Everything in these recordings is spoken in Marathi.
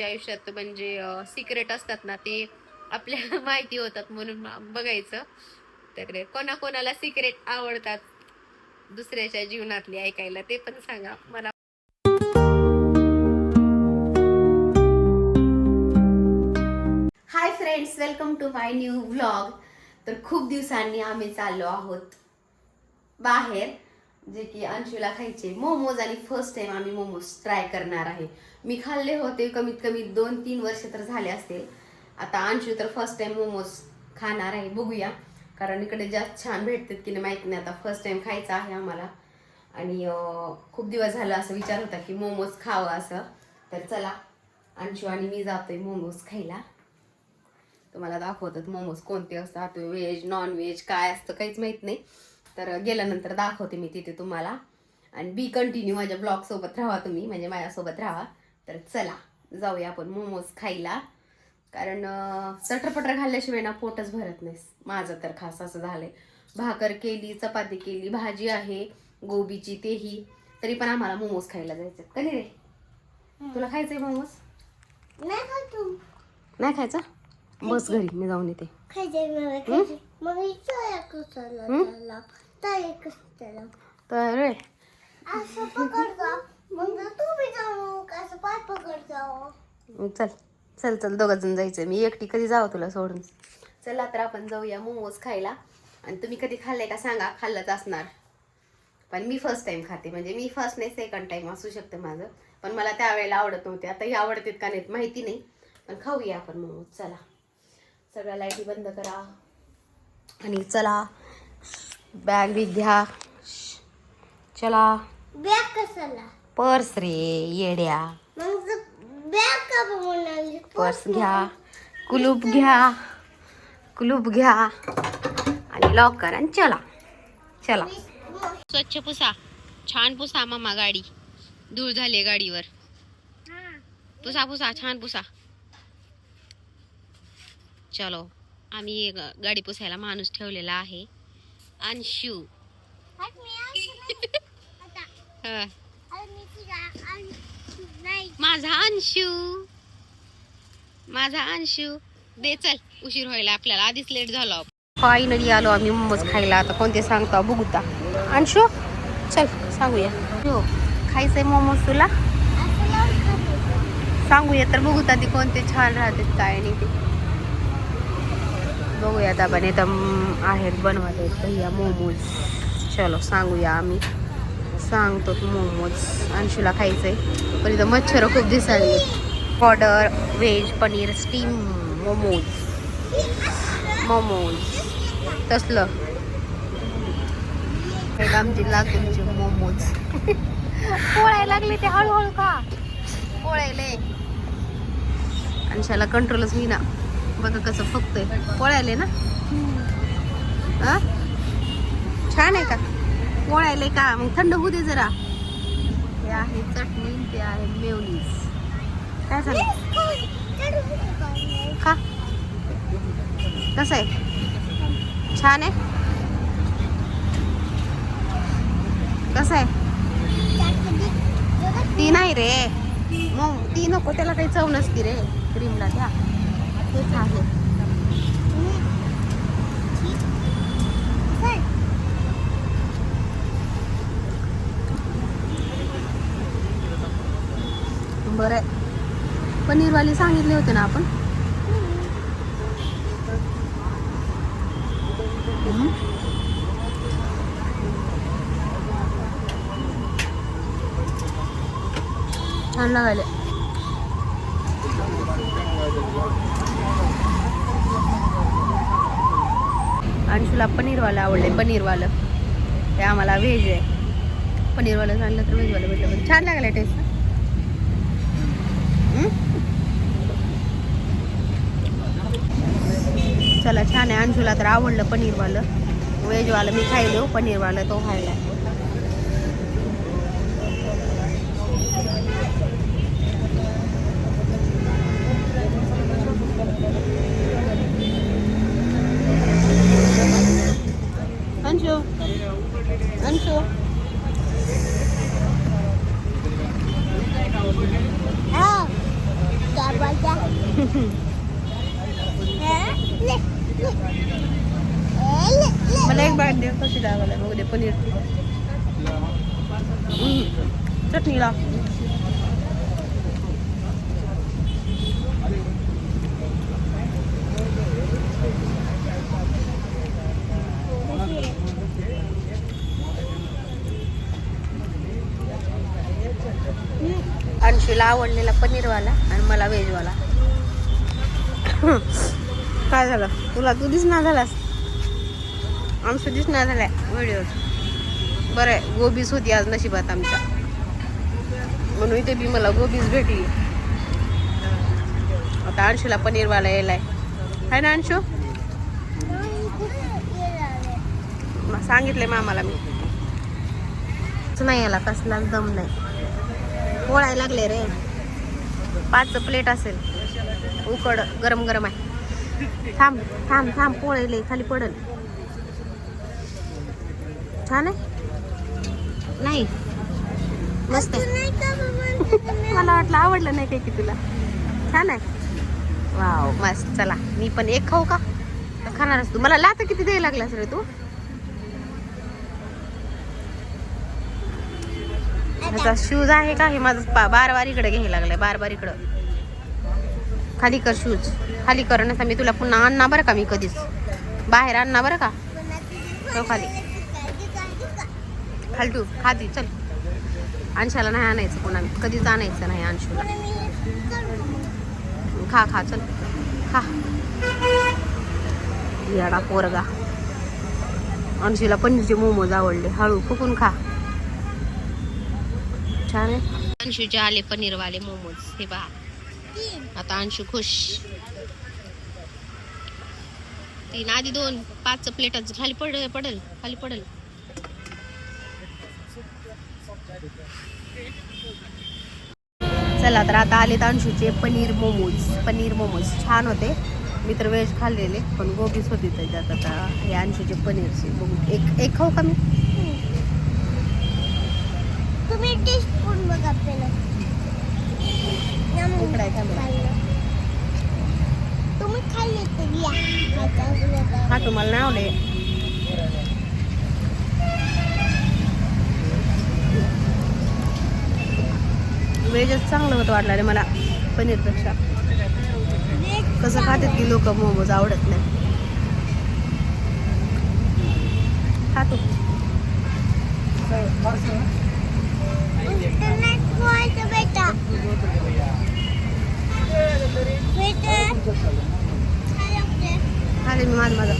आयुष्यात म्हणजे सिक्रेट असतात ना ते आपल्याला माहिती होतात म्हणून बघायचं. तर कोणाकोणाला सिक्रेट आवडतात दुसऱ्याच्या जीवनातली ऐकायला ते पण सांगा मला. Hi friends, welcome to my new vlog. तर खूप दिवसांनी आम्ही चाललो आहोत बाहेर, जे की अंशूला खायचे मोमोज आणि फर्स्ट टाइम आम्ही मोमोज ट्राय करणार आहे. मी खाल्ले होते कमीत कमी 2-3 वर्ष तर झाले असतील. आता अंशू तर फर्स्ट टाइम मोमोज खाणार आहे. बघूया, कारण इकडे जास्त छान भेटतात की नाही माहिती नाही. आता फर्स्ट टाइम खायचं आहे आम्हाला आणि खूप दिवस झालं असं विचार होता की मोमोज खावं असं. तर चला, अंशू आणि मी जातोय मोमोज खायला. तुम्हाला दाखवतात मोमोज कोणते असतात, व्हेज नॉन व्हेज काय असतं काहीच माहित नाही. तर गेल्यानंतर दाखवते मी तिथे तुम्हाला. आणि बी कंटिन्यू माझ्या ब्लॉग सोबत राहा तुम्ही, म्हणजे माझ्यासोबत राहा. तर चला जाऊया आपण मोमोज खायला, कारण चटरपटर खाल्ल्याशिवाय ना पोटच भरत नाही माझं तर. खास असं झालंय. भाकर केली, चपाती केली, भाजी आहे गोबीची तेही, तरी पण आम्हाला मोमोज खायला जायचं. कधी रे तुला खायचंय मोमोज? नाही खायचा? बस घरी, मी जाऊन येते. तर रे चल चल चल, दोघं जण जायचंय. मी एकटी कधी जावं तुला सोडून? चला तर आपण जाऊया मोमोज खायला. आणि तुम्ही कधी खाल्लंय का सांगा, खाल्लंच असणार. पण मी फर्स्ट टाइम खाते, म्हणजे मी फर्स्ट नाही सेकंड टाइम असू शकतं माझं. पण मला त्यावेळेला आवडत नव्हते, आताही आवडतात का नाहीत माहिती नाही. पण खाऊया आपण मोमोज. चला, सगळ्या लाईटी बंद करा आणि चला बॅग बी घ्या. चला. बॅग कशाला? पर्स रे येड्या. पर्स घ्या, कुलूप घ्या, कुलूप घ्या आणि लॉक करा आणि चला. चला, स्वच्छ पुसा, छान पुसा मामा. गाडी धूळ झाली गाडीवर. पुसा पुसा, छान पुसा. चलो, आम्ही गाडी पुसायला माणूस ठेवलेला आहे, अंशू. माझा अंशू, माझा अंशू. दे चल, उशीर व्हायला आपल्याला, आधीच लेट झालो. फायनली आलो आम्ही मोमोज खायला. आता कोणते सांगतो बघूता. अंशू चल सांगूया. हो, खायचंय मोमोज तुला? सांगूया तर बघूता ती कोणते छान राहतात काय नाही ते बघूयात आपण. इथं आहेत बनवायला भैया मोमोज. चलो सांगूया आम्ही. सांगतो मोमोज अंशूला खायचंय. पण इथं मच्छर खूप दिसायले. Order veg paneer steam momos. Momos तसलं आमची लातूरचे मोमोज. पोळायला लागले ते हळूहळू का पोळायले. अंशाला कंट्रोलच होईना. बघा कसं फक्तय. पोळायले ना? छान आहे का? पोळायले का? मग थंड होऊ दे जरा. ते आहे चटणी, ते आहे मेयोनीज. काय झालं का? कसं आहे? छान आहे. कसं आहे? ती नाही रे, मग ती नको, त्याला काही चव नसती रे क्रीमला. त्या तेच आहे. बरं, पनीरवाली सांगितले होते ना आपण. छान लागायले. अंशूला पनीरवाला आवडले. पनीरवालं ते आम्हाला व्हेज आहे. पनीरवालं सांगलं तर व्हेजवालं भेटलं. पण छान लागलं टेस्ट. चला छान आहे. अंशूला तर आवडलं पनीरवालं. व्हेजवालं मी खायलो, पनीरवालं तो खायला. अंशू अंशू मला एक बाट दे, कशी लावायला बघू दे पनीर. चटणी लाव. अंशूला आवडलेला पनीरवाला आणि मला व्हेजवाला. काय झालं तुला? तू दिसणार झालास. अंशू दिसणार झालाय व्हिडिओत. बरं आहे, गोबीज होती आज नशिबात आमच्या, म्हणून इथे बी मला गोबीज भेटली. आता अंशूला पनीरवाला यायलाय, आहे ना अंशू? सांगितले मामाला मी. नाही याला कसला दम नाही. पोळायला लागले रे. 5 प्लेट असेल. उकड गरम गरम आहे. थांब थांब थांब, पोळायले खाली पडल. छान आहे. नाही मस्त आहे. मला वाटलं आवडलं नाही काय की तुला. छान आहे. वाव मस्त. चला मी पण एक खाऊ का? खाणारच तू? मला लाता किती द्यायला लागलास रे तू? ह्याचा शूज आहे का? हे माझं बार इकडे घ्यायला लागलाय. बार इकडं खाली कर. शूज खाली कर ना. मी तुला पुन्हा आणणार बरं का. मी कधीच बाहेर आणणार बरं का. तो खाली खालटू खाती. चल अंशाला नाही आणायचं पुन्हा. कधीच आणायचं नाही अंशूला. खा खा चल खा. येडा पोरगा. अंशूला पनीरचे मोमोज आवडले. हळू फुकून खा. छान आहे. अंशूचे आले पनीरवाले मोमोज. हे पहा. आता अंशू खुश. 3 आधी 2 5 प्लेटच खाली पडल खाली पडल. चला तर आता आलेत अंशूचे पनीर मोमोज. छान होते. मी तर व्हेज खाल्लेले, पण गोबीच होती त्याच्यात. आता हे अंशूचे पनीरचे बघू. एक खाऊ का मी? तुम्ही टेस्ट करून बघा पहिला. तुम्ही खाल्ले तर या. हा तुम्हाला नाही आवडले. व्हेजच चांगलं होतं वाटलं रे मला पनीरपेक्षा. कसं खातात की लोक मोमोज आवडत नाही. खातो खाले मी माझं.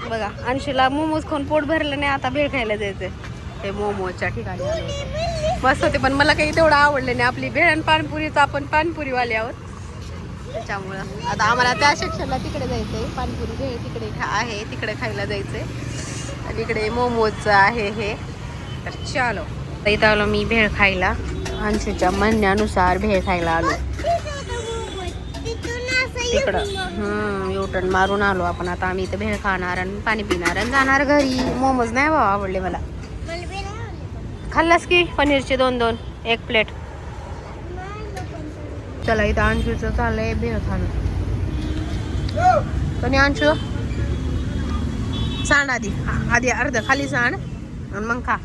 बघा अंशूला मोमोज खाऊन पोट भरलं नाही. आता भेळ खायला जायचंय. ते मोमोजच्या ठिकाणी मस्त होते, पण मला काही तेवढं आवडलं नाही. आपली भेळ आणि पाणीपुरीचं आपण पाणीपुरीवाले आहोत, त्याच्यामुळं आता आम्हाला त्या सेक्शनला तिकडे जायचंय. पाणीपुरी भेळ तिकडे आहे, तिकडे खायला जायचंय. आणि इकडे मोमोजचं आहे हे. तर चलो इथं आलो मी भेळ खायला. अंशूच्या म्हणण्यानुसार भेळ खायला आलो तिकडं. युटर्न मारून आलो आपण. आता आम्ही इथं भेळ खाणार आणि पाणी पिणार आणि जाणार घरी. मोमोज नाही बाबा आवडले मला. खाल्लास की पनीरचे 2 1 प्लेट. चला इथं अंशूचं चाललंय भेळ खाणं. पण अंशू सांड आधी अर्ध खाली सांड आणि मग खा.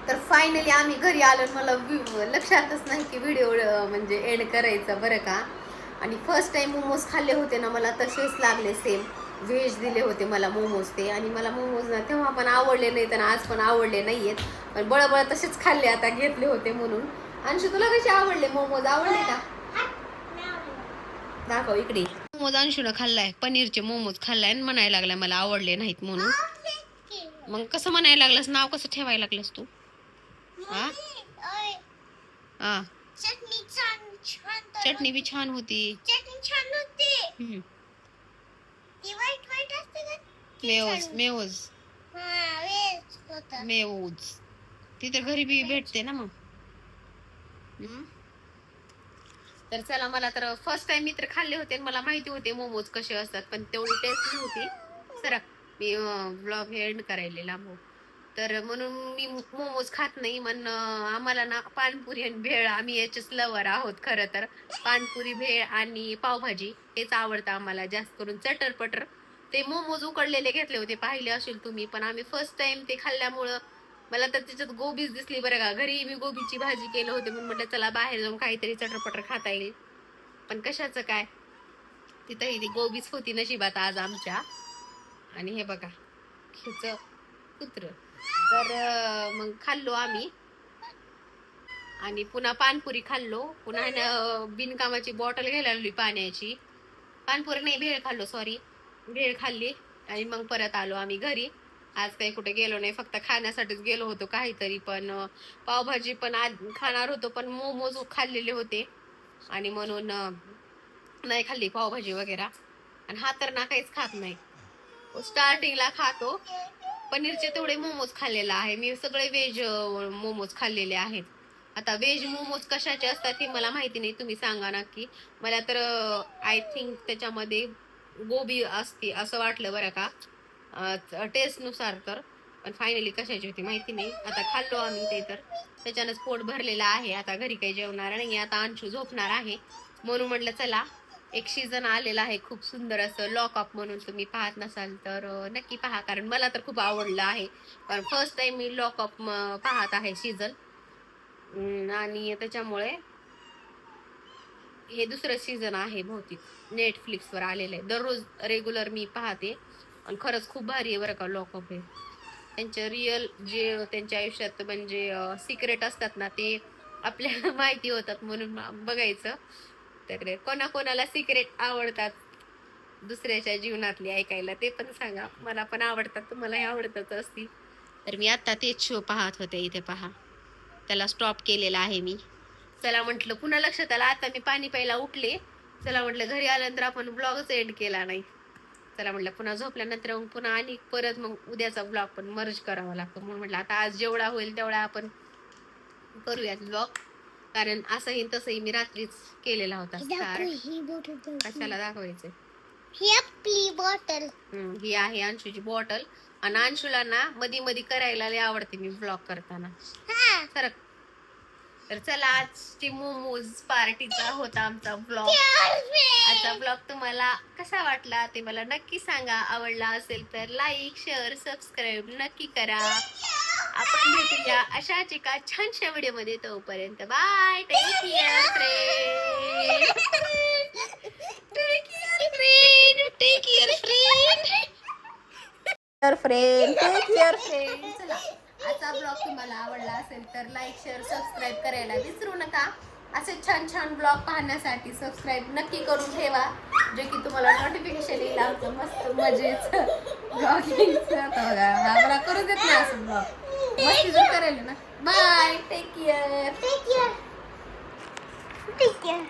तर फायनली आम्ही घरी आलो. मला लक्षातच नाही की व्हिडिओ म्हणजे एंड करायचा बरं का. आणि फर्स्ट टाइम मोमोज खाल्ले होते ना, मला तसेच लागले सेम. व्हेज दिले होते मला मोमोज ते. आणि मला मोमोज ना तेव्हा पण आवडले नाहीत आणि आज पण आवडले नाही आहेत. पण बळबळ तसेच खाल्ले. आता घेतले होते म्हणून. अंशू तुला कसे आवडले मोमोज? आवडले का? दाखव इकडे. मोमोज अंशूला खाल्लाय. पनीरचे मोमोज खाल्लाय आणि म्हणायला लागलाय मला आवडले नाहीत म्हणून. मग कसं म्हणायला लागलास? नाव कसं ठेवायला लागलास तू? चटणी बी छान होती. मेवोज ती तर घरी बी भेटते ना मग. तर चला, मला तर फर्स्ट टाइम मी तर खाल्ले होते, मला माहिती होते मोमोज कसे असतात, पण तेवढी टेस्ट नव्हती. सर मी ब्लॉग एंड करायला लांबू. तर म्हणून मी मोमोज खात नाही. आम्हाला ना पानपुरी आणि भेळ, आम्ही याचेच लवर आहोत खरं तर. पानपुरी, भेळ आणि पावभाजी हेच आवडतं आम्हाला जास्त करून. चटरपटर ते मोमोज उकडलेले घेतले होते, पाहिले असेल तुम्ही, पण आम्ही फर्स्ट टाइम ते खाल्ल्यामुळं मला तर त्याच्यात गोबीच दिसली बरं का. घरी मी गोबीची भाजी केलं होते, म्हणून म्हटलं चला बाहेर जाऊन काहीतरी चटरपटर खाता येईल, पण कशाचं काय, तिथंही ती गोबीच होती नशिबात आज आमच्या. आणि हे बघा ह्याच कुत्र. तर मग खाल्लो आम्ही आणि पुन्हा पानपुरी खाल्लो. पुन्हा बिनकामाची बॉटल घ्यायला लागली पाण्याची. पानपुरी नाही, भेळ खाल्लो, सॉरी, भेळ खाल्ली आणि मग परत आलो आम्ही घरी. आज काही कुठे गेलो नाही, फक्त खाण्यासाठीच गेलो होतो काहीतरी. पण पावभाजी पण आज खाणार होतो, पण मोमोज खाल्लेले होते आणि म्हणून नाही खाल्ली पावभाजी वगैरे. आणि हा तर ना काहीच खात नाही. स्टार्टिंगला खातो, पनीरचे तेवढे मोमोज खाल्लेला आहे मी. सगळे व्हेज मोमोज खाल्लेले आहेत. आता व्हेज मोमोज कशाचे असतात हे मला माहिती नाही, तुम्ही सांगा नक्की. मला तर आय थिंक त्याच्यामध्ये गोबी असते असं वाटलं बरं का, टेस्ट नुसार. तर पण फायनली कशाची होती माहिती नाही. आता खाल्लो आम्ही ते, तर त्याच्यानंच पोट भरलेलं आहे. आता घरी काही जेवणार नाही. आता अंशू झोपणार आहे, म्हणून म्हटलं चला, एक सीझन आलेला आहे खूप सुंदर असं, लॉकअप म्हणून. तुम्ही पाहत नसाल तर नक्की पहा, कारण मला तर खूप आवडलं आहे. कारण फर्स्ट टाइम मी लॉकअप पाहत आहे सीझन, आणि त्याच्यामुळे हे दुसरं सीझन आहे बहुतेक, नेटफ्लिक्सवर आलेलं आहे. दररोज रेग्युलर मी पाहते आणि खरंच खूप भारी आहे बरं का लॉकअप. हे त्यांच्या रिअल जे त्यांच्या आयुष्यात म्हणजे सिक्रेट असतात ना, ते आपल्याला माहिती होतात, म्हणून बघायचं. तर कोणाकोणाला सिक्रेट आवडतात दुसऱ्याच्या जीवनातली ऐकायला ते पण सांगा. मला पण आवडतात, तुम्हालाही आवडतच असतील. तर मी आता तेच शो पाहत होते. इथे पहा, त्याला स्टॉप केलेला आहे मी. चला म्हटलं, पुन्हा लक्षात आलं आता मी पाणी प्यायला उठले. चला म्हटलं, घरी आल्यानंतर आपण ब्लॉगच एंड केला नाही. चला म्हटलं, पुन्हा झोपल्यानंतर मग पुन्हा आणि परत मग उद्याचा ब्लॉग पण मर्ज करावा लागतो, म्हणून म्हटलं आता आज जेवढा होईल तेवढा आपण करूयात ब्लॉग. कारण असंही तसंही मी रात्रीच केलेला होता. कशाला दाखवायचं, ही आपली बॉटल. ही आहे अंशूची बॉटल. आणि अंशूला ना मधी मधी करायला लय आवडते मी ब्लॉग करताना. सरक. तर चला, आजची मोमोज पार्टीचा होता आमचा ब्लॉग. आजचा ब्लॉग तुम्हाला कसा वाटला ते मला नक्की सांगा. आवडला असेल तर लाईक, शेअर, सबस्क्राईब नक्की करा. आपण भेटूया अशाच एका छानशा व्हिडिओ मध्ये. तोपर्यंत bye, take care friend. Take care friend. Take care friend. Take care friend. चला, आजचा ब्लॉग तुम्हाला आवडला असेल तर लाईक, शेअर, सबस्क्राईब करायला विसरू नका. असे छान छान ब्लॉग पाहण्यासाठी सबस्क्राईब नक्की करून ठेवा, जे की तुम्हाला नोटिफिकेशन येईल आमचं मस्त मजेचं ब्लॉगिंगचं. हा मला करू देत नाही असं ब्लॉग, मस्ती जर करायला ना. Bye, take care. Take care. Take care.